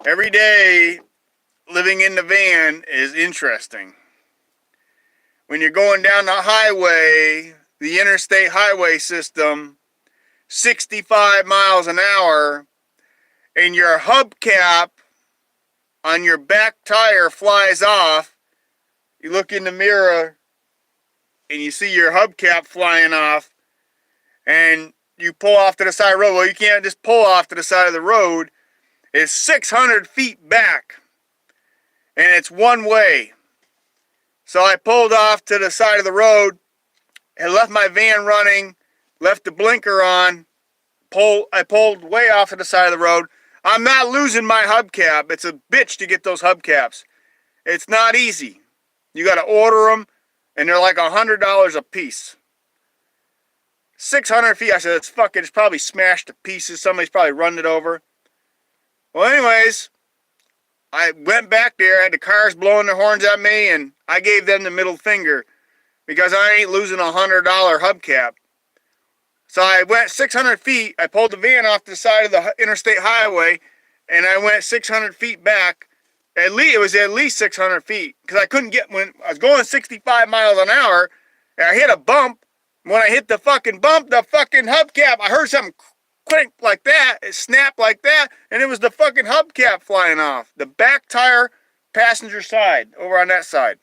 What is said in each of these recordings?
Every day living in the van is interesting. When you're going down the highway, the interstate highway system, 65 miles an hour, and your hubcap on your back tire flies off, you look in the mirror and you see your hubcap flying off, and you pull off to the side of the road. Well, you can't just pull off to the side of the road. It's 600 feet back, and it's one way. So I pulled off to the side of the road and left my van running, left the blinker on. I pulled way off to the side of the road. I'm not losing my hubcap. It's a bitch to get those hubcaps. It's not easy. You got to order them, and they're like $100 a piece. 600 feet. I said, it's probably smashed to pieces. Somebody's probably run it over. Well, anyways, I went back there. I had the cars blowing their horns at me, and I gave them the middle finger because I ain't losing a $100 hubcap. So I went 600 feet. I pulled the van off the side of the interstate highway, and I went 600 feet back. It was at least 600 feet because I couldn't get, when I was going 65 miles an hour, and I hit a bump. When I hit the fucking bump, the fucking hubcap, I heard something clink like that, it snapped like that, and it was the fucking hubcap flying off. The back tire, passenger side, over on that side.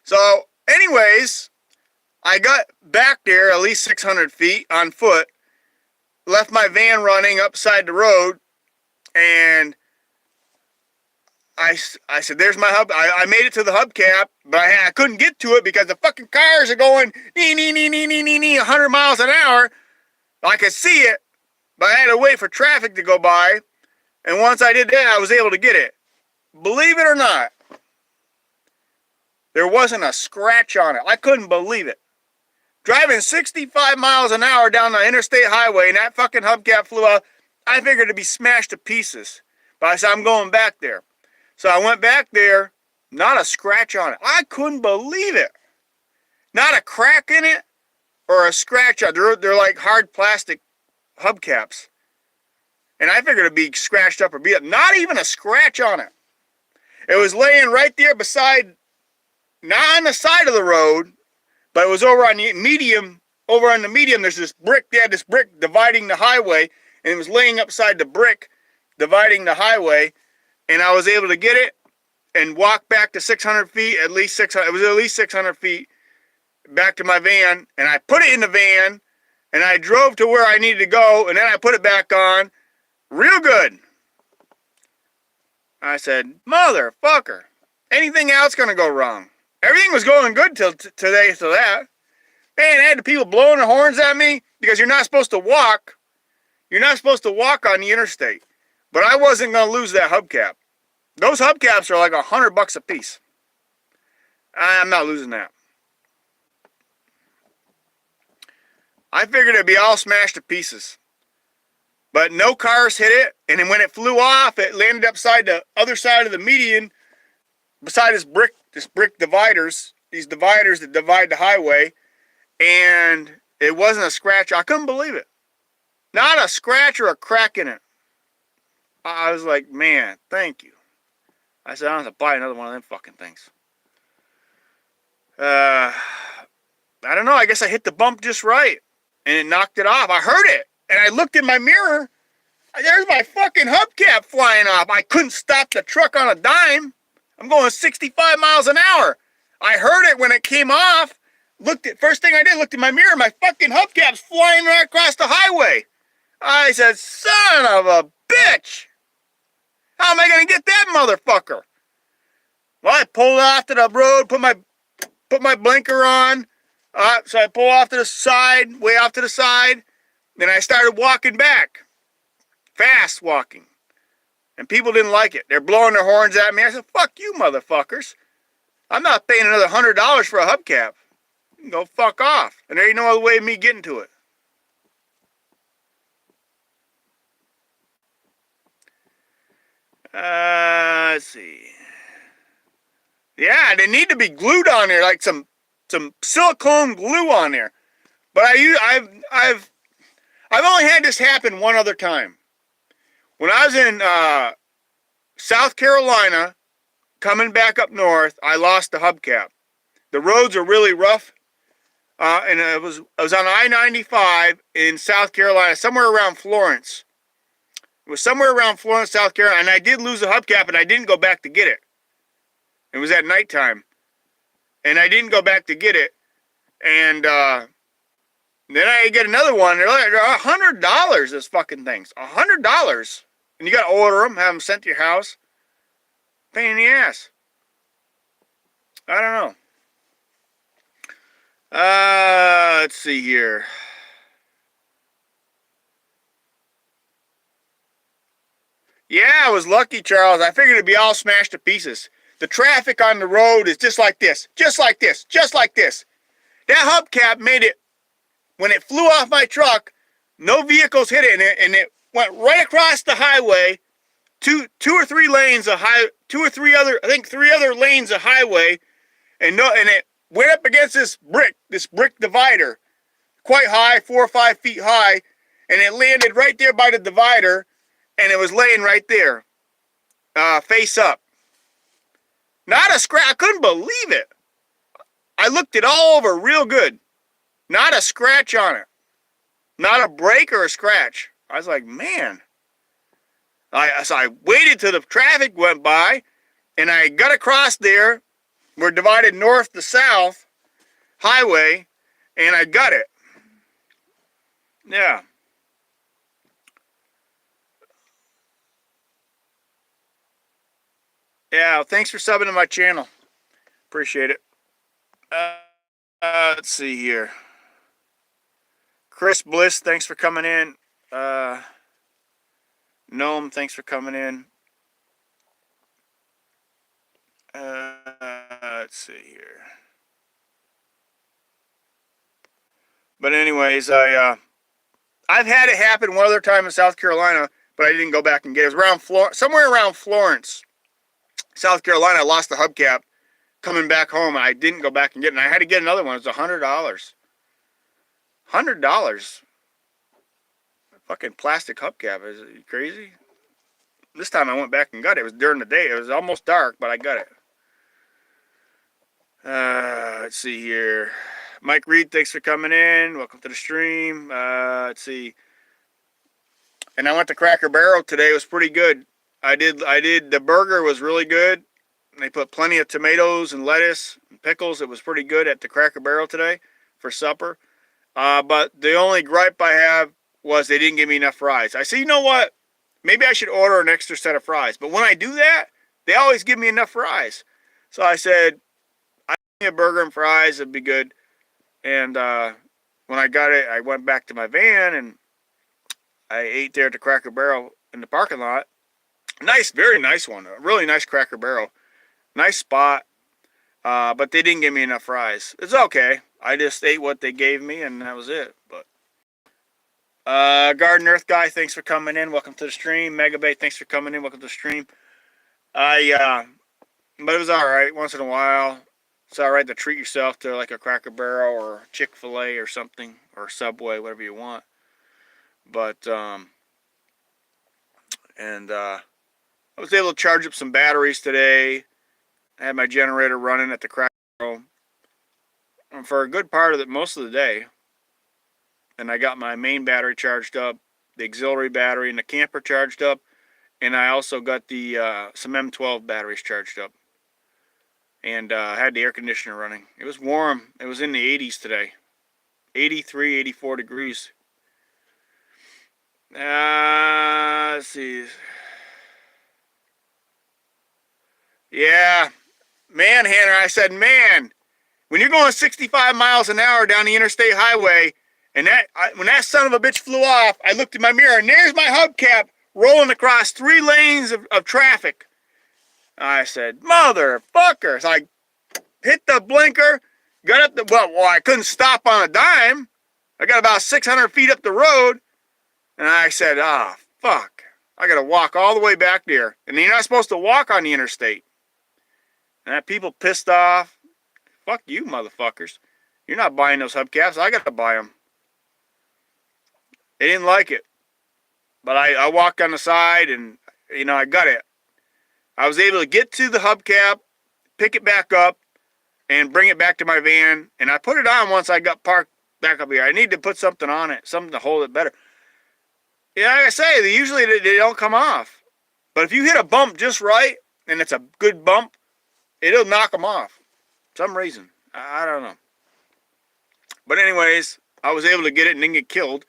So, anyways, I got back there at least 600 feet on foot, left my van running upside the road, and I said, there's my hub. I made it to the hubcap, but I couldn't get to it because the fucking cars are going 100 miles an hour. I could see it, but I had to wait for traffic to go by. And once I did that, I was able to get it. Believe it or not, there wasn't a scratch on it. I couldn't believe it. Driving 65 miles an hour down the interstate highway, and that fucking hubcap flew out, I figured it'd be smashed to pieces. But I said, I'm going back there. So I went back there, not a scratch on it. I couldn't believe it. Not a crack in it or a scratch on it. They're like hard plastic hubcaps. And I figured it'd be scratched up or beat up. Not even a scratch on it. It was laying right there beside, not on the side of the road, but it was over on the medium. Over on the medium, there's this brick. They had this brick dividing the highway, and it was laying upside the brick dividing the highway. And I was able to get it and walk back to 600 feet, at least 600. It was at least 600 feet back to my van. And I put it in the van, and I drove to where I needed to go, and then I put it back on. Real good. I said, motherfucker, anything else gonna go wrong? Everything was going good till today, so that. Man, I had the people blowing their horns at me because you're not supposed to walk. You're not supposed to walk on the interstate. But I wasn't going to lose that hubcap. Those hubcaps are like $100 a piece. I'm not losing that. I figured it'd be all smashed to pieces. But no cars hit it, and then when it flew off, it landed upside the other side of the median, beside this brick dividers, these dividers that divide the highway, and it wasn't a scratch. I couldn't believe it. Not a scratch or a crack in it. I was like, man, thank you. I said, I don't have to buy another one of them fucking things. I don't know. I guess I hit the bump just right, and it knocked it off. I heard it, and I looked in my mirror. There's my fucking hubcap flying off. I couldn't stop the truck on a dime. I'm going 65 miles an hour. I heard it when it came off. First thing I did, looked in my mirror. My fucking hubcap's flying right across the highway. I said, son of a bitch. How am I going to get that motherfucker? Well, I pulled off to the road, put my blinker on. So I pull off to the side, way off to the side. Then I started walking back. Fast walking. And people didn't like it. They're blowing their horns at me. I said, fuck you, motherfuckers. I'm not paying another $100 for a hubcap. You can go fuck off. And there ain't no other way of me getting to it. Let's see. Yeah, they need to be glued on there, like some silicone glue on there. But I've only had this happen one other time. When I was in South Carolina, coming back up north, I lost the hubcap. The roads are really rough, and I was on I-95 in South Carolina, somewhere around Florence. It was somewhere around Florence, South Carolina, and I did lose the hubcap, and I didn't go back to get it. It was at nighttime, and I didn't go back to get it, and then I get another one. They're like $100. This fucking things, $100, and you got to order them, have them sent to your house. Pain in the ass. I don't know. Let's see here. Yeah, I was lucky, Charles. I figured it'd be all smashed to pieces. The traffic on the road is just like this, just like this, just like this. That hubcap made it, when it flew off my truck, no vehicles hit it, and it went right across the highway, two or three lanes of three other lanes of highway, and it went up against this brick divider, quite high, 4 or 5 feet high, and it landed right there by the divider, and it was laying right there, face up. Not a scratch. I couldn't believe it. I looked it all over real good. Not a scratch on it. Not a break or a scratch. I was like, man. So I waited till the traffic went by, and I got across there. We're divided north to south highway, and I got it. Yeah. Yeah, thanks for subbing to my channel. Appreciate it. Let's see here. Chris Bliss, thanks for coming in. Gnome, thanks for coming in. Let's see here. But anyways, I've had it happen one other time in South Carolina, but I didn't go back and get it. It was around somewhere around Florence, South Carolina. I lost the hubcap coming back home, and I didn't go back and get it. And I had to get another one. It was $100. $100. Fucking plastic hubcap. Is it crazy? This time I went back and got it. It was during the day. It was almost dark, but I got it. Let's see here. Mike Reed, thanks for coming in. Welcome to the stream. Let's see. And I went to Cracker Barrel today. It was pretty good. I did. The burger was really good. They put plenty of tomatoes and lettuce and pickles. It was pretty good at the Cracker Barrel today for supper. But the only gripe I have was they didn't give me enough fries. I said, you know what? Maybe I should order an extra set of fries. But when I do that, they always give me enough fries. So I said, I need a burger and fries. It'd be good. And when I got it, I went back to my van and I ate there at the Cracker Barrel in the parking lot. Nice, very nice one. A really nice Cracker Barrel. Nice spot. But they didn't give me enough fries. It's okay. I just ate what they gave me and that was it. But Garden Earth Guy, thanks for coming in. Welcome to the stream. Megabay, thanks for coming in. Welcome to the stream. But it was alright once in a while. It's alright to treat yourself to like a Cracker Barrel or Chick-fil-A or something, or Subway, whatever you want. But I was able to charge up some batteries today. I had my generator running at the Cracker Barrel for a good part of it, most of the day. And I got my main battery charged up, the auxiliary battery and the camper charged up, and I also got the some M12 batteries charged up. And I had the air conditioner running. It was warm. It was in the 80s today. 83, 84 degrees. Let's see. Yeah. Man, Hannah, I said, man, when you're going 65 miles an hour down the interstate highway, and when that son of a bitch flew off, I looked in my mirror, and there's my hubcap rolling across 3 lanes of traffic. I said, motherfucker. So I hit the blinker, got up well, I couldn't stop on a dime. I got about 600 feet up the road, and I said, fuck. I got to walk all the way back there. And you're not supposed to walk on the interstate. And that people pissed off. Fuck you, motherfuckers. You're not buying those hubcaps. I got to buy them. They didn't like it. But I walked on the side and, I got it. I was able to get to the hubcap, pick it back up, and bring it back to my van. And I put it on once I got parked back up here. I need to put something on it, something to hold it better. Yeah, like I say, usually they don't come off. But if you hit a bump just right, and it's a good bump, it'll knock them off. For some reason. I don't know. But anyways, I was able to get it and didn't get killed.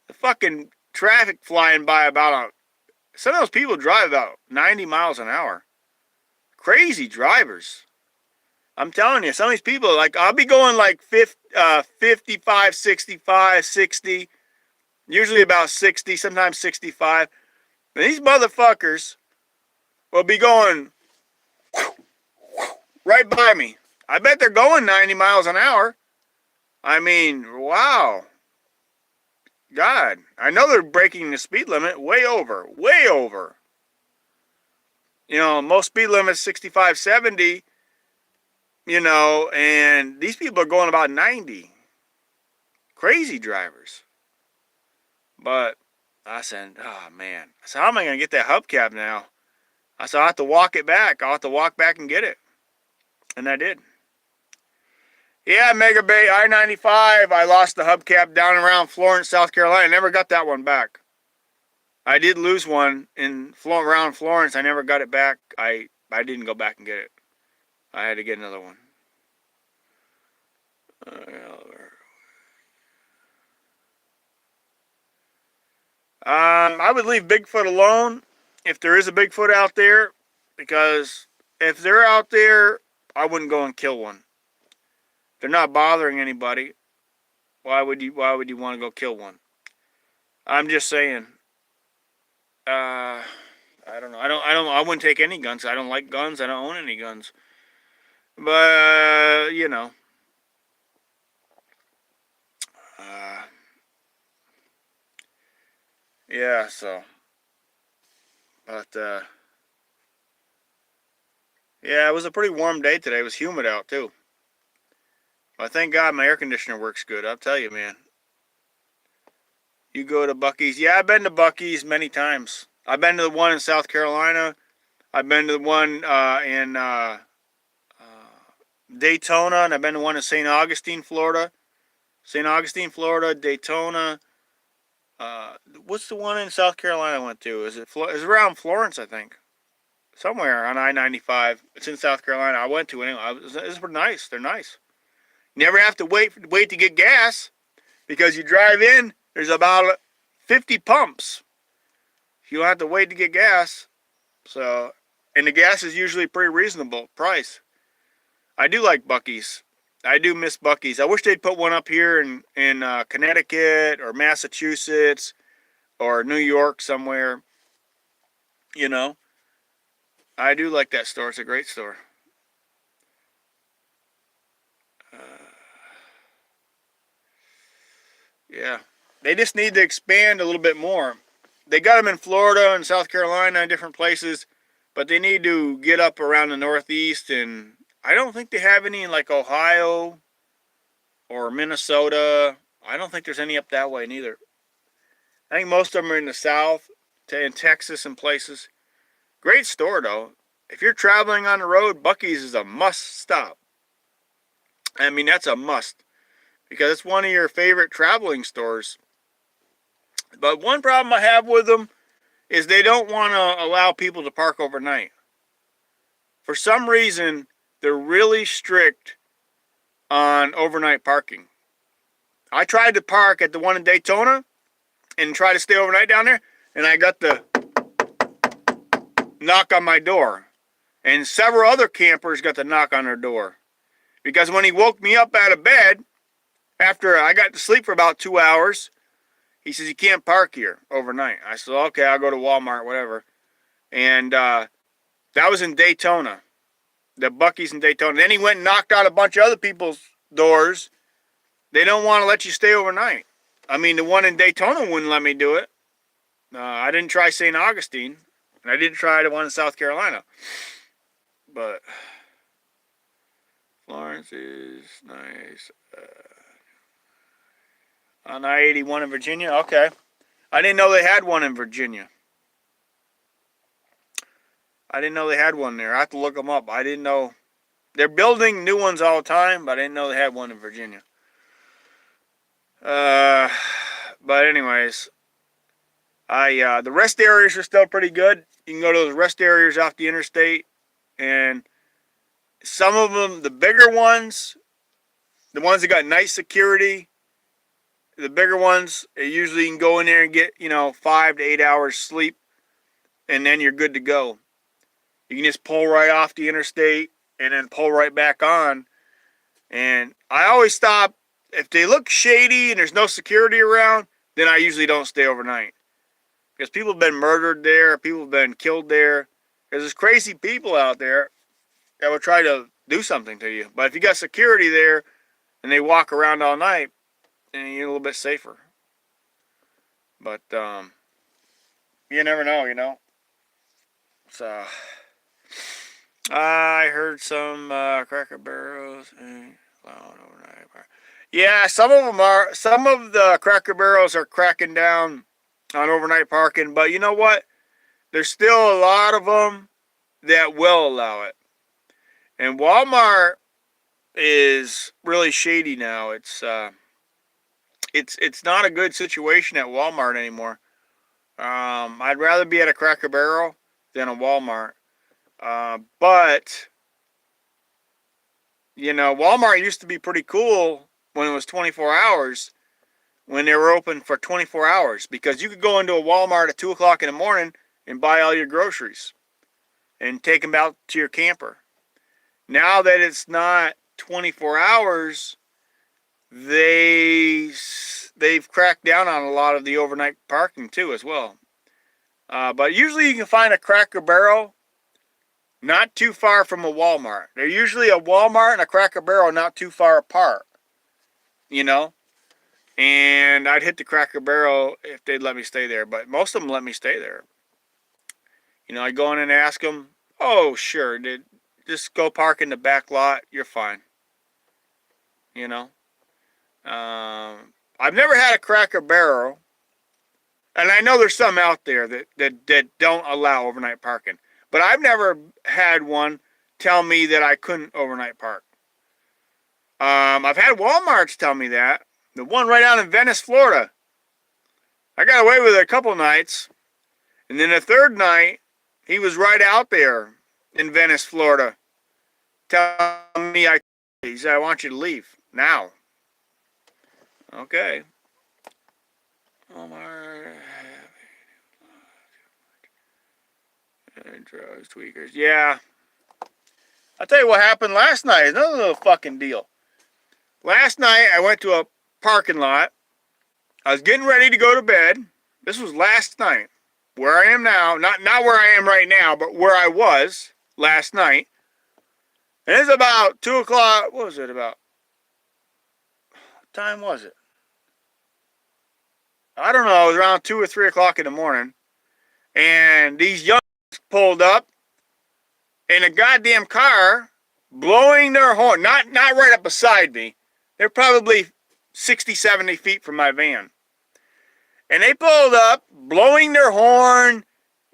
The fucking traffic flying by some of those people drive about 90 miles an hour. Crazy drivers. I'm telling you, some of these people, like, I'll be going like 55, 65, 60, usually about 60, sometimes 65. And these motherfuckers will be going right by me. I bet they're going 90 miles an hour. I mean, wow. God, I know they're breaking the speed limit way over, way over. You know, most speed limits 65, 70, you know, and these people are going about 90. Crazy drivers. But I said, oh man. I said, how am I going to get that hubcap now? I said, I'll have to walk it back. I'll have to walk back and get it. And I did. Yeah, Mega Bay I-95. I lost the hubcap down around Florence, South Carolina. I never got that one back. I did lose one around Florence. I never got it back. I didn't go back and get it. I had to get another one. I would leave Bigfoot alone if there is a Bigfoot out there, because if they're out there, I wouldn't go and kill one. They're not bothering anybody. Why would you want to go kill one? I'm just saying. I don't know. I wouldn't take any guns. I don't like guns. I don't own any guns. But you know. Yeah, so. But yeah, it was a pretty warm day today. It was humid out too. But thank God my air conditioner works good. I'll tell you, man. You go to Buc-ee's. Yeah, I've been to Buc-ee's many times. I've been to the one in South Carolina. I've been to the one in Daytona, and I've been to one in St. Augustine, Florida. Daytona. What's the one in South Carolina I went to? It's around Florence, I think. Somewhere on I-95. It's in South Carolina. I went to it anyway. It's pretty nice. They're nice. You never have to wait to get gas, because you drive in, there's about 50 pumps. You don't have to wait to get gas. So, and the gas is usually pretty reasonable price. I do like Buc-ee's. I do miss Buc-ee's. I wish they'd put one up here in Connecticut or Massachusetts or New York somewhere. You know, I do like that store. It's a great store. Yeah, they just need to expand a little bit more. They got them in Florida and South Carolina and different places, but they need to get up around the Northeast, and I don't think they have any in like Ohio or Minnesota. I don't think there's any up that way neither. I think most of them are in the South, in Texas and places. Great store though. If you're traveling on the road, Buc-ee's is a must stop. I mean, that's a must, because it's one of your favorite traveling stores. But one problem I have with them is they don't want to allow people to park overnight. For some reason, they're really strict on overnight parking. I tried to park at the one in Daytona and try to stay overnight down there, and I got the knock on my door. And several other campers got the knock on their door. Because when he woke me up out of bed, after I got to sleep for about 2 hours, he says, you can't park here overnight. I said, okay, I'll go to Walmart, whatever. And that was in Daytona. The Buc-ee's in Daytona. Then he went and knocked out a bunch of other people's doors. They don't want to let you stay overnight. I mean, the one in Daytona wouldn't let me do it. I didn't try St. Augustine. And I didn't try the one in South Carolina. But Florence is nice. On I-81 in Virginia? Okay. I didn't know they had one in Virginia. I didn't know they had one there. I have to look them up. I didn't know. They're building new ones all the time, but I didn't know they had one in Virginia. But anyways, the rest areas are still pretty good. You can go to those rest areas off the interstate, and some of them, the bigger ones, the ones that got nice security, the bigger ones, usually you can go in there and get 5 to 8 hours sleep, and then you're good to go. You can just pull right off the interstate and then pull right back on. And I always stop if they look shady and there's no security around. Then I usually don't stay overnight, because people have been murdered there, people have been killed there. There's crazy people out there that will try to do something to you. But if you got security there and they walk around all night, then you're a little bit safer. But you never know. So I heard some Cracker Barrels and overnight. Yeah, some of the Cracker Barrels are cracking down on overnight parking, but you know what? There's still a lot of them that will allow it. And Walmart is really shady now. It's not a good situation at Walmart anymore. I'd rather be at a Cracker Barrel than a Walmart. But Walmart used to be pretty cool when it was 24 hours, when they were open for 24 hours, because you could go into a Walmart at 2 o'clock in the morning and buy all your groceries and take them out to your camper. Now that it's not 24 hours, they've cracked down on a lot of the overnight parking too as well. But usually you can find a Cracker Barrel not too far from a Walmart. They're usually a Walmart and a Cracker Barrel not too far apart. And I'd hit the Cracker Barrel if they'd let me stay there, but most of them let me stay there. I'd go in and ask them, oh, sure, just go park in the back lot, you're fine. I've never had a Cracker Barrel, and I know there's some out there that don't allow overnight parking, but I've never had one tell me that I couldn't overnight park. I've had Walmarts tell me that. The one right out in Venice, Florida, I got away with it a couple nights, and then the third night, he was right out there in Venice, Florida, telling me he said, I want you to leave now. Okay. Walmart. Drugs, tweakers. Yeah. I'll tell you what happened last night. Another little fucking deal. Last night, I went to a parking lot. I was getting ready to go to bed. This was last night. Where I am now. Not where I am right now, but where I was last night. And it's about 2 o'clock. What was it about? What time was it? I don't know. It was around 2 or 3 o'clock in the morning. And these young pulled up in a goddamn car, blowing their horn. Not right up beside me. They're probably 60, 70 feet from my van. And they pulled up, blowing their horn.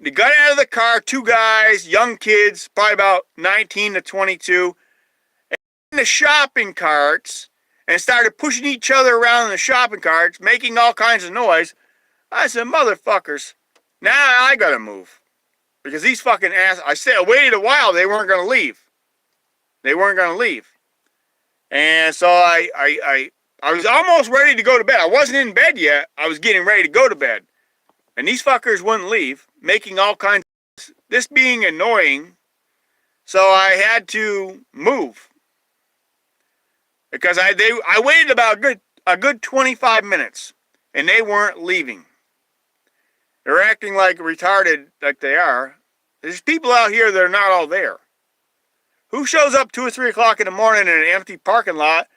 They got out of the car, 2 guys, young kids, probably about 19 to 22, in the shopping carts, and started pushing each other around in the shopping carts, making all kinds of noise. I said, motherfuckers, now I gotta move. Because these fucking I waited a while, they weren't gonna leave. And so I was almost ready to go to bed. I wasn't in bed yet. I was getting ready to go to bed. And these fuckers wouldn't leave, making all kinds of... This being annoying, so I had to move. Because I waited about a good 25 minutes, and they weren't leaving. They're acting like retarded, like they are. There's people out here that are not all there. Who shows up 2 or 3 o'clock in the morning in an empty parking lot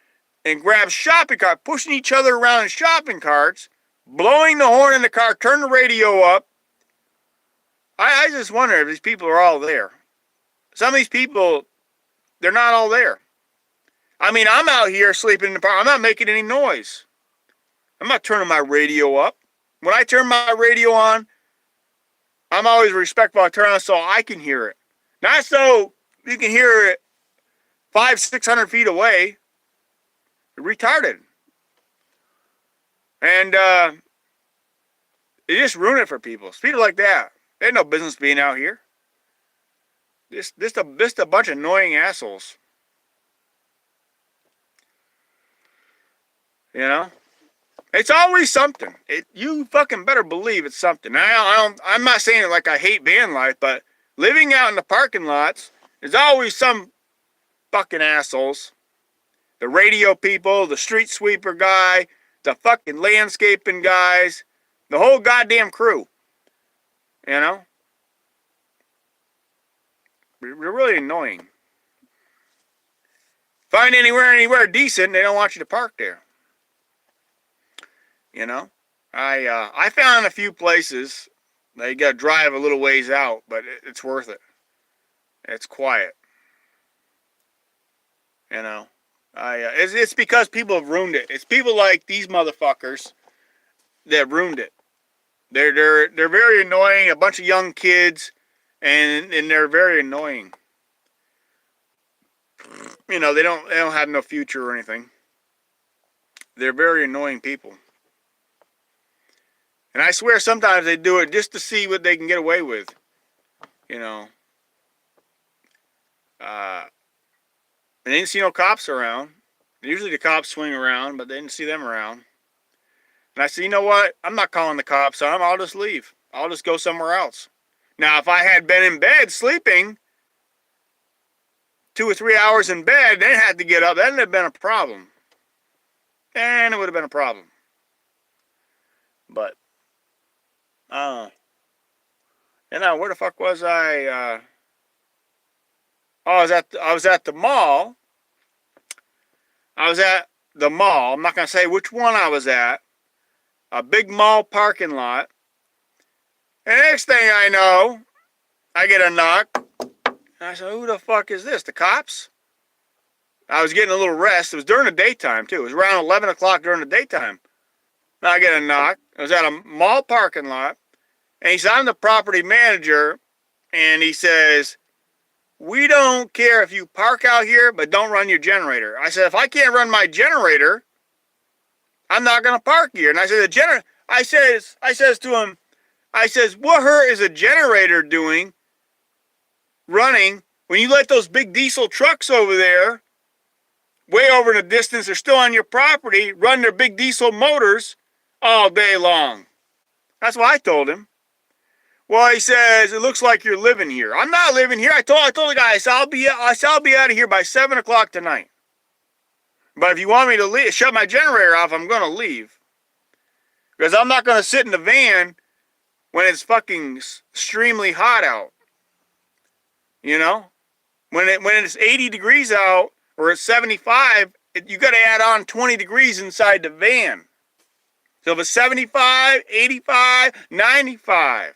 and grabs shopping carts, pushing each other around in shopping carts, blowing the horn in the car, turn the radio up? I just wonder if these people are all there. Some of these people, they're not all there. I mean, I'm out here sleeping in the park. I'm not making any noise. I'm not turning my radio up. When I turn my radio on, I'm always respectful. I turn on so I can hear it. Not so you can hear it 500-600 feet away. They're retarded. And they just ruin it for people. People like that. They had no business being out here. Just a bunch of annoying assholes. You know? It's always something. You fucking better believe it's something. I'm not saying it like I hate van life, but living out in the parking lots, there's always some fucking assholes. The radio people, the street sweeper guy, the fucking landscaping guys, the whole goddamn crew. You know? They're really annoying. Find anywhere decent, they don't want you to park there. You know? I found a few places. You gotta drive a little ways out, but it's worth it. It's quiet. You know? It's because people have ruined it. It's people like these motherfuckers that ruined it. They're very annoying. A bunch of young kids, and they're very annoying. You know, they don't have no future or anything. They're very annoying people. And I swear sometimes they do it just to see what they can get away with. You know. And they didn't see no cops around. Usually the cops swing around, but they didn't see them around. And I said, you know what? I'm not calling the cops on them. I'll just leave. I'll just go somewhere else. Now, if I had been in bed sleeping 2 or 3 hours in bed, then had to get up, then it'd have been a problem. And it would have been a problem. But, you know, where the fuck was I? I was at the mall. I was at the mall. I'm not going to say which one I was at. A big mall parking lot. And the next thing I know, I get a knock. And I said, who the fuck is this? The cops? I was getting a little rest. It was during the daytime, too. It was around 11 o'clock during the daytime. Now I get a knock. I was at a mall parking lot. And he said, I'm the property manager. And he says, we don't care if you park out here, but don't run your generator. I said, if I can't run my generator, I'm not going to park here. And I said, I says to him, I says, what is a generator doing running when you let those big diesel trucks over there, way over in the distance, they're still on your property, run their big diesel motors all day long? That's what I told him. Well, he says, it looks like you're living here. I'm not living here. I told the guy, I'll be out of here by 7 o'clock tonight. But if you want me to leave, shut my generator off, I'm going to leave. Because I'm not going to sit in the van when it's fucking extremely hot out. You know? When it's 80 degrees out, or it's 75, you got to add on 20 degrees inside the van. So if it's 75, 85, 95.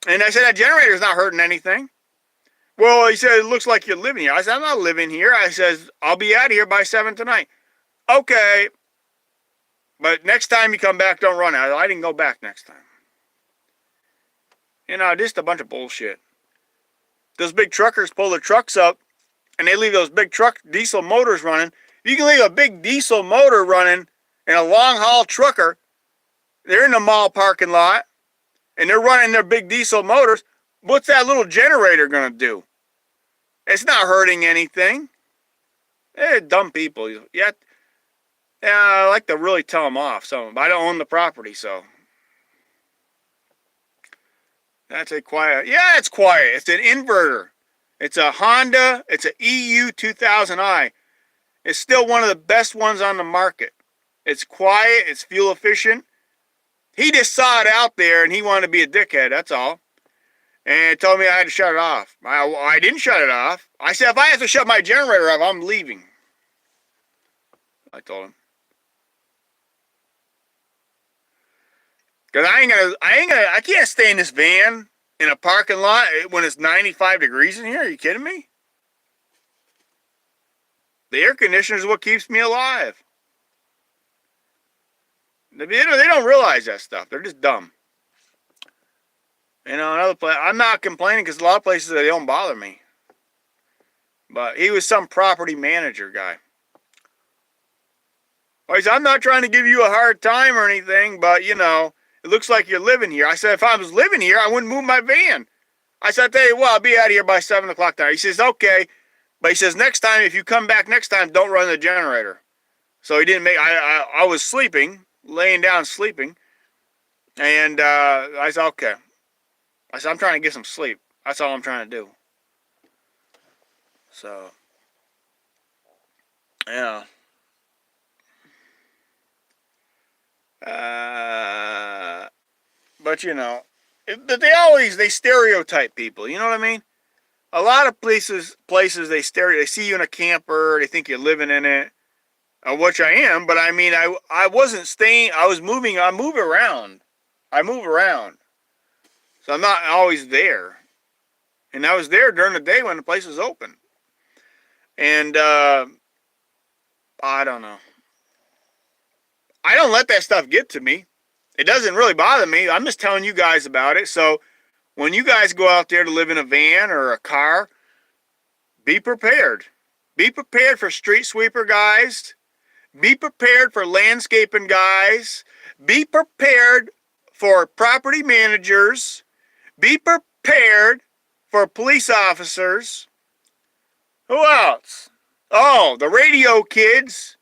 And I said, that generator's not hurting anything. Well, he said, it looks like you're living here. I said, I'm not living here. I says, I'll be out of here by 7 tonight. Okay. But next time you come back, don't run out. I didn't go back next time. You know, just a bunch of bullshit. Those big truckers pull their trucks up, and they leave those big truck diesel motors running. You can leave a big diesel motor running in a long-haul trucker. They're in the mall parking lot, and they're running their big diesel motors. What's that little generator going to do? It's not hurting anything. They're dumb people. Yeah, I like to really tell them off. But I don't own the property, so. That's a quiet. Yeah, it's quiet. It's an inverter. It's a Honda. It's an EU 2000i. It's still one of the best ones on the market. It's quiet. It's fuel efficient. He just saw it out there and he wanted to be a dickhead. That's all. And told me I had to shut it off. I didn't shut it off. I said, if I have to shut my generator off, I'm leaving. I told him. Because I can't stay in this van in a parking lot when it's 95 degrees in here. Are you kidding me? The air conditioner is what keeps me alive. They don't realize that stuff. They're just dumb. You know, another place. I'm not complaining because a lot of places they don't bother me. But he was some property manager guy. Well, he said, I'm not trying to give you a hard time or anything, but you know, it looks like you're living here. I said, if I was living here, I wouldn't move my van. I said, I'll tell you what, I'll be out of here by 7 o'clock tonight. He says, okay. But he says, next time, if you come back next time, don't run the generator. So he didn't make, I was sleeping, laying down sleeping. And I said, okay. I said, I'm trying to get some sleep. That's all I'm trying to do. So, yeah. But you know, they stereotype people. You know what I mean? A lot of places they see you in a camper, they think you're living in it, which I am. But I mean, I wasn't staying. I move around. So I'm not always there. And I was there during the day when the place was open. And I don't know. I don't let that stuff get to me. It doesn't really bother me. I'm just telling you guys about it. So when you guys go out there to live in a van or a car, be prepared. Be prepared for street sweeper guys. Be prepared for landscaping guys. Be prepared for property managers. Be prepared for police officers. Who else? Oh, the radio kids.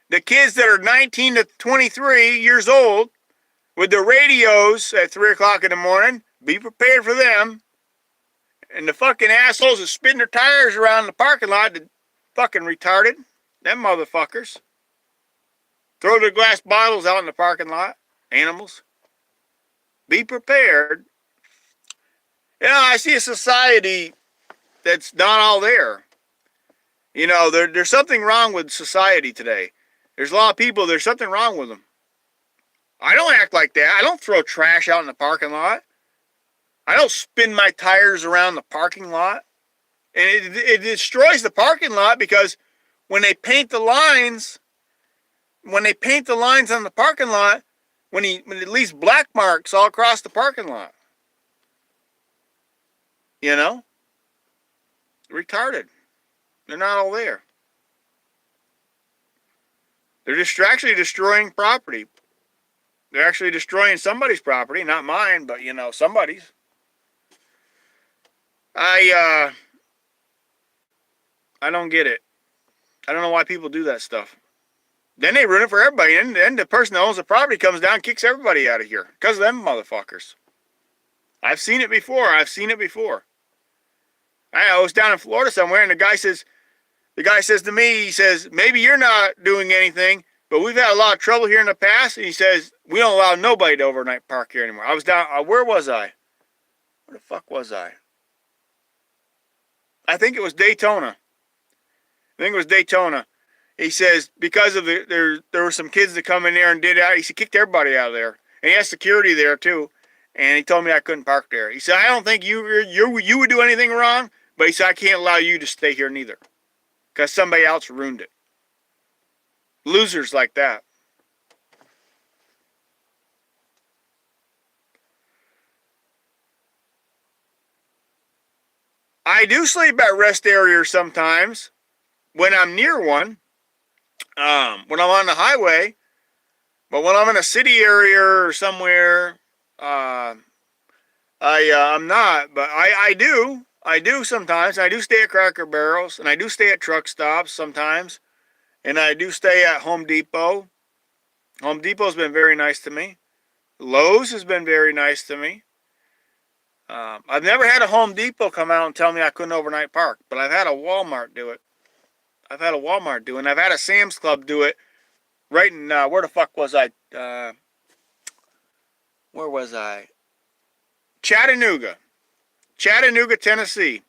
The kids that are 19 to 23 years old with their radios at 3 o'clock in the morning. Be prepared for them. And the fucking assholes that spin their tires around the parking lot, the fucking retarded. Them motherfuckers. Throw their glass bottles out in the parking lot. Animals. Be prepared. You know, I see a society that's not all there. You know, there's something wrong with society today. There's a lot of people, there's something wrong with them. I don't act like that. I don't throw trash out in the parking lot. I don't spin my tires around the parking lot. And it destroys the parking lot because when they paint the lines on the parking lot, when it leaves black marks all across the parking lot. You know? Retarded. They're not all there. They're just actually destroying property. They're actually destroying somebody's property, not mine, but you know, somebody's. I don't get it. I don't know why people do that stuff. Then they ruin it for everybody. And then the person that owns the property comes down and kicks everybody out of here. Because of them motherfuckers. I've seen it before. I was down in Florida somewhere and the guy says to me, he says, maybe you're not doing anything, but we've had a lot of trouble here in the past. And he says, we don't allow nobody to overnight park here anymore. I was down, where was I? Where the fuck was I? I think it was Daytona. He says, because of there were some kids that come in there and did that. He said, kicked everybody out of there. And he has security there too. And he told me I couldn't park there. He said, I don't think you would do anything wrong, but he said, I can't allow you to stay here neither. Because somebody else ruined it. Losers like that. I do sleep at rest areas sometimes when I'm near one, when I'm on the highway. But when I'm in a city area or somewhere, I'm not. But I do sometimes. I do stay at Cracker Barrels, and I do stay at truck stops sometimes. And I do stay at Home Depot. Home Depot's been very nice to me. Lowe's has been very nice to me. I've never had a Home Depot come out and tell me I couldn't overnight park, but I've had a Walmart do it. And I've had a Sam's Club do it right in, where the fuck was I? Where was I? Chattanooga, Tennessee.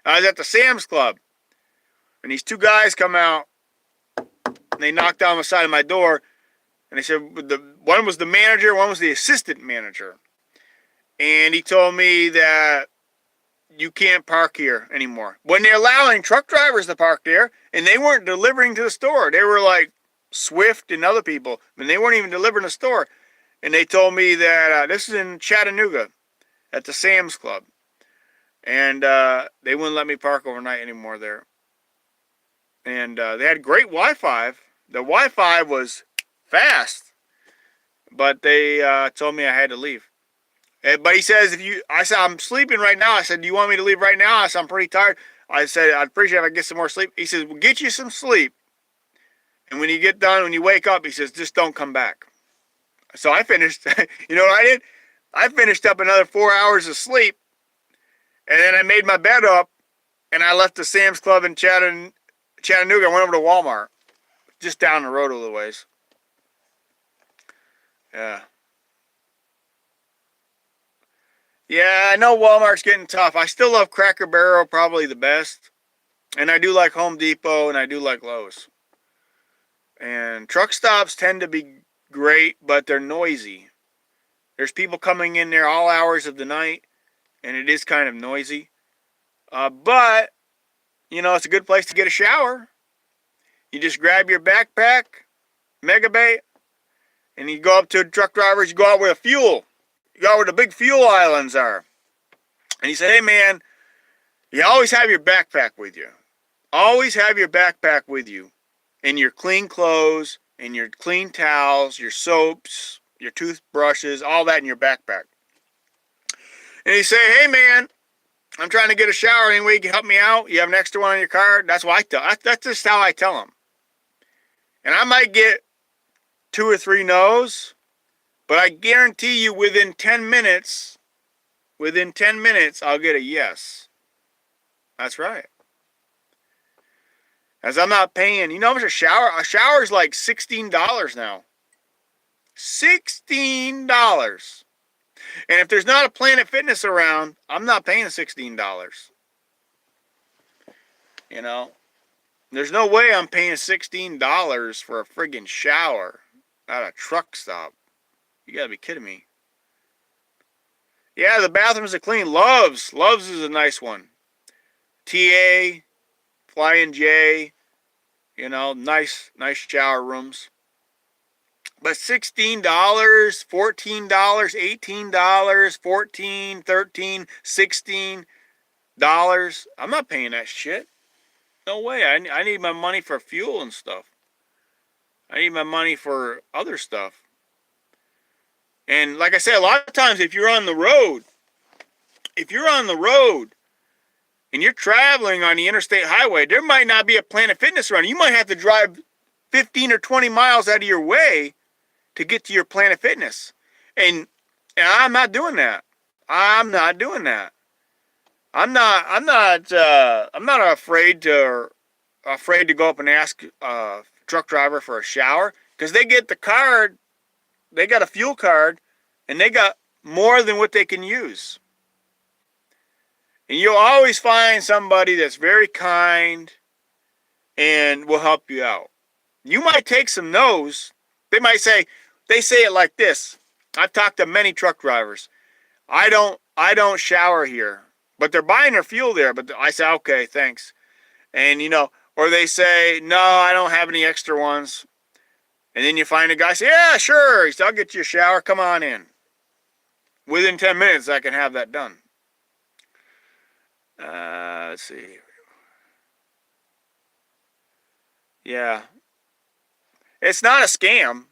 I was at the Sam's Club, and these two guys come out, and they knocked down the side of my door, and they said, one was the manager, one was the assistant manager. And he told me that you can't park here anymore. When they're allowing truck drivers to park there, and they weren't delivering to the store. They were like Swift and other people, and they weren't even delivering to the store. And they told me that, this is in Chattanooga. at the Sam's Club. And they wouldn't let me park overnight anymore there. And they had great Wi-Fi. The Wi-Fi was fast, but they told me I had to leave. But he says, I said, I'm sleeping right now. I said, do you want me to leave right now? I said, I'm pretty tired. I said, I'd appreciate if I get some more sleep. He says, we'll get you some sleep. And when you get done, when you wake up, he says, just don't come back. So I finished, you know what I did? I finished up another 4 hours of sleep. And then I made my bed up. And I left the Sam's Club in Chattanooga. I went over to Walmart. Just down the road a little ways. Yeah. Yeah, I know Walmart's getting tough. I still love Cracker Barrel probably the best. And I do like Home Depot and I do like Lowe's. And truck stops tend to be great, but they're noisy. There's people coming in there all hours of the night, and it is kind of noisy. But, you know, it's a good place to get a shower. You just grab your backpack, Megabay, and you go up to truck drivers. You go out with a fuel. You go out where the big fuel islands are. And you say, hey, man, you always have your backpack with you. Always have your backpack with you. And your clean clothes, and your clean towels, your soaps, your toothbrushes, all that in your backpack. And you say, hey, man, I'm trying to get a shower. Any way you can help me out? You have an extra one on your card? That's what I tell. That's just how I tell them. And I might get 2 or 3 no's, but I guarantee you within 10 minutes, I'll get a yes. That's right. As I'm not paying, you know how much a shower is like $16 now. $16. And if there's not a Planet Fitness around, I'm not paying $16. You know, there's no way I'm paying $16 for a friggin' shower at a truck stop. You gotta be kidding me. Yeah, the bathrooms are clean. Love's is a nice one. TA, Flying J, you know, nice shower rooms. But $16, $14, $18, $14, $13, $16. I'm not paying that shit. No way. I need my money for fuel and stuff. I need my money for other stuff. And like I said, a lot of times if you're on the road and you're traveling on the interstate highway, there might not be a Planet Fitness around. You might have to drive 15 or 20 miles out of your way to get to your Planet Fitness. And I'm not doing that. I'm not I'm not afraid to go up and ask a truck driver for a shower, because they get the card, they got a fuel card, and they got more than what they can use. And you'll always find somebody that's very kind and will help you out. You might take some no's. They say it like this. I've talked to many truck drivers. I don't shower here. But they're buying their fuel there. But I say, okay, thanks. And, you know, or they say, no, I don't have any extra ones. And then you find a guy say, yeah, sure. He said, I'll get you a shower. Come on in. Within 10 minutes, I can have that done. Let's see. Yeah. It's not a scam.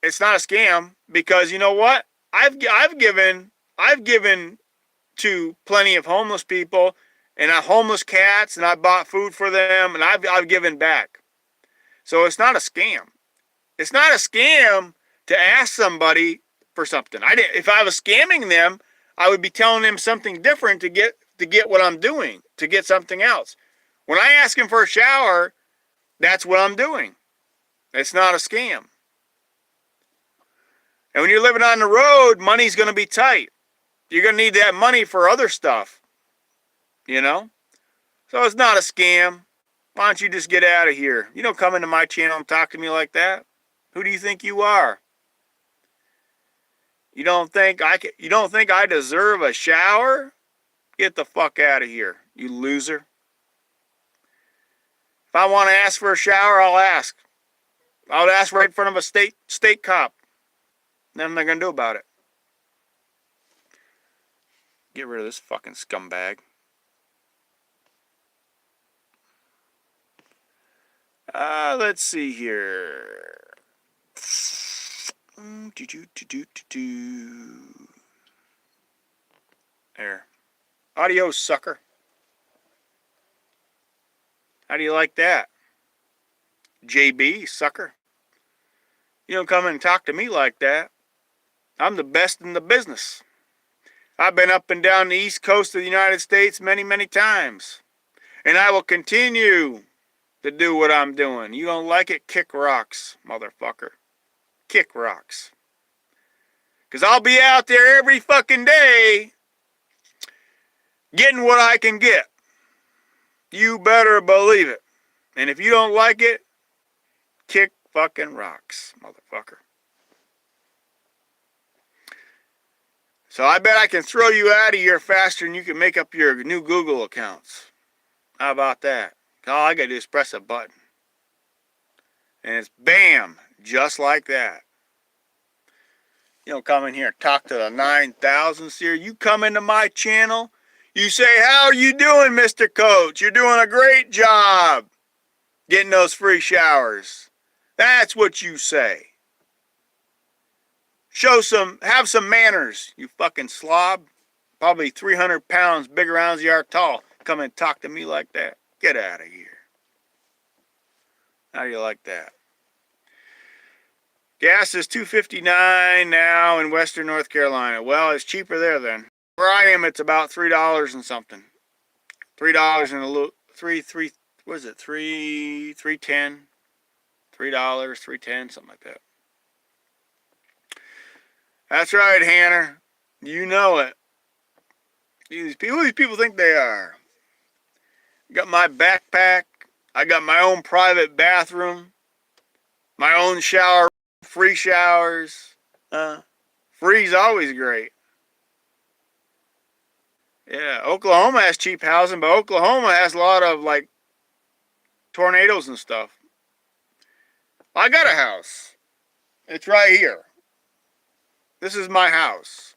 It's not a scam because you know what? I've given to plenty of homeless people and homeless cats, and I bought food for them, and I've given back. So it's not a scam. It's not a scam to ask somebody for something. If I was scamming them, I would be telling them something different to get what I'm doing, to get something else. When I ask him for a shower, that's what I'm doing. It's not a scam. And when you're living on the road, money's going to be tight. You're going to need that money for other stuff. You know? So it's not a scam. Why don't you just get out of here? You don't come into my channel and talk to me like that. Who do you think you are? You don't think I deserve a shower? Get the fuck out of here, you loser. If I want to ask for a shower, I'll ask. I'll ask right in front of a state cop. Nothing they're going to do about it. Get rid of this fucking scumbag. Let's see here. There. Adios, sucker. How do you like that? JB, sucker. You don't come in and talk to me like that. I'm the best in the business. I've been up and down the east coast of the United States many, many times. And I will continue to do what I'm doing. You don't like it? Kick rocks, motherfucker. Kick rocks. Because I'll be out there every fucking day getting what I can get. You better believe it. And if you don't like it, kick fucking rocks, motherfucker. So I bet I can throw you out of here faster than you can make up your new Google accounts. How about that? All I gotta do is press a button. And it's bam, just like that. You don't come in here and talk to the 9,000s here. You come into my channel, you say, how are you doing, Mr. Coach? You're doing a great job getting those free showers. That's what you say. Have some manners, you fucking slob. Probably 300 pounds, big around you are tall. Come and talk to me like that. Get out of here. How do you like that? Gas is $2.59 now in Western North Carolina. Well, it's cheaper there then. Where I am, it's about $3 and something. $3 and a little, what is it? $3.10, $3.10, something like that. That's right, Hannah. You know it. These people think they are. Got my backpack. I got my own private bathroom. My own shower. Free showers. Free's always great. Yeah, Oklahoma has cheap housing, but Oklahoma has a lot of, like, tornadoes and stuff. I got a house. It's right here. This is my house.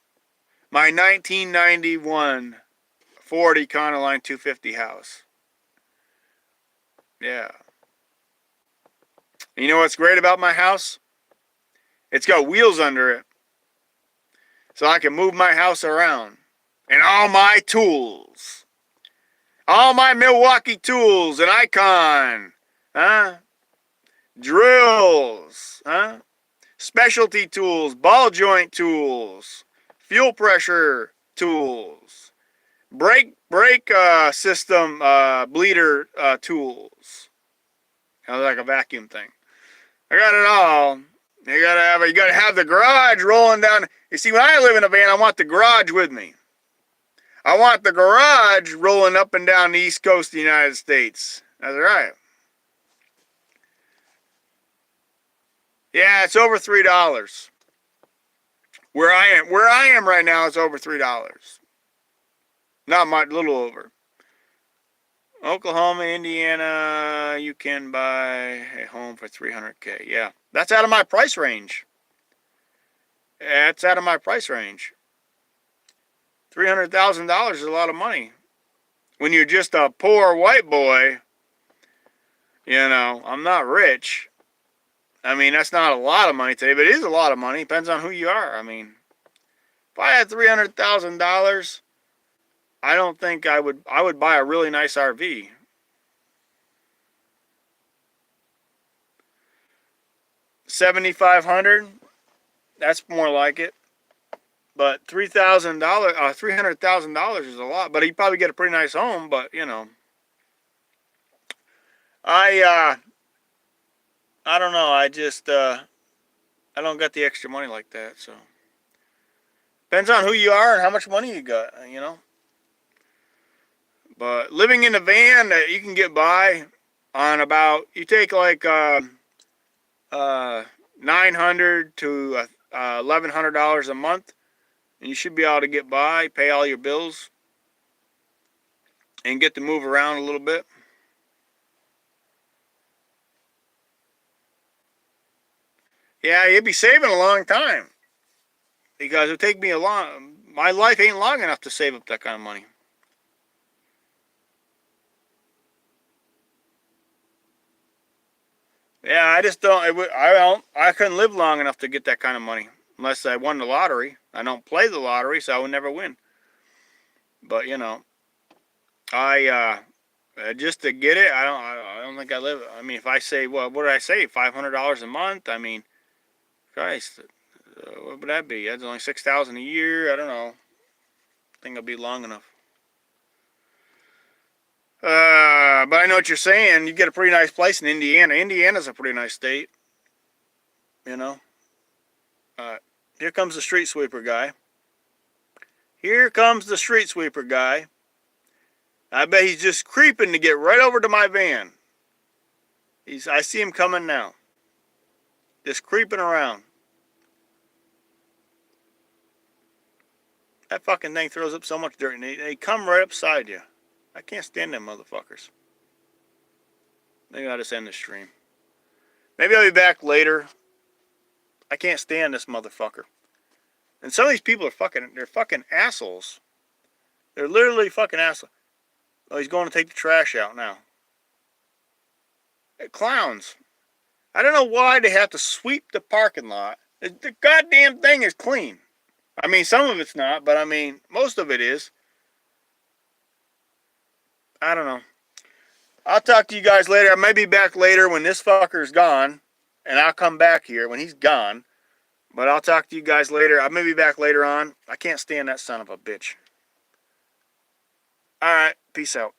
My 1991 Ford Econoline 250 house. Yeah. And you know what's great about my house? It's got wheels under it. So I can move my house around. And all my tools. All my Milwaukee tools and Icon. Drills. Specialty tools. Ball joint tools. Fuel pressure tools. Brake system bleeder tools. Kind of like a vacuum thing. I got it all. You gotta have the garage rolling down. You see, when I live in a van, I want the garage with me. I want the garage rolling up and down the east coast of the United States. That's right. Yeah, it's over $3. Where I am right now, it's over $3. Not much, little over. Oklahoma, Indiana, you can buy a home for $300K. Yeah, that's out of my price range. That's out of my price range. $300,000 is a lot of money. When you're just a poor white boy, you know, I'm not rich. I mean, that's not a lot of money today, but it is a lot of money. Depends on who you are. I mean, if I had $300,000, I don't think I would buy a really nice RV. $7,500, that's more like it. But $300,000 is a lot. But he'd probably get a pretty nice home. But you know, I don't know. I just I don't got the extra money like that. So depends on who you are and how much money you got. You know. But living in a van, you can get by on about, you take like $900 to $1,100 a month, and you should be able to get by, pay all your bills, and get to move around a little bit. Yeah, you'd be saving a long time, because it would take me my life ain't long enough to save up that kind of money. Yeah, I just don't. I couldn't live long enough to get that kind of money unless I won the lottery. I don't play the lottery, so I would never win. But I just to get it, I don't think I live. I mean, if I say, well, what did I say? $500 a month. I mean, Christ, what would that be? That's only $6,000 a year. I don't know. I think it'll be long enough. But I know what you're saying. You get a pretty nice place in Indiana. Indiana's a pretty nice state. You know. Here comes the street sweeper guy. Here comes the street sweeper guy. I bet he's just creeping to get right over to my van. I see him coming now. Just creeping around. That fucking thing throws up so much dirt, and they come right up beside you. I can't stand them motherfuckers. Maybe I'll just end the stream. Maybe I'll be back later. I can't stand this motherfucker. And some of these people are they're fucking assholes. They're literally fucking assholes. Oh, he's going to take the trash out now. Hey, clowns. I don't know why they have to sweep the parking lot. The goddamn thing is clean. I mean, some of it's not, but I mean, most of it is. I don't know. I'll talk to you guys later. I may be back later when this fucker's gone, and I'll come back here when he's gone. But I'll talk to you guys later. I may be back later on. I can't stand that son of a bitch. All right. Peace out.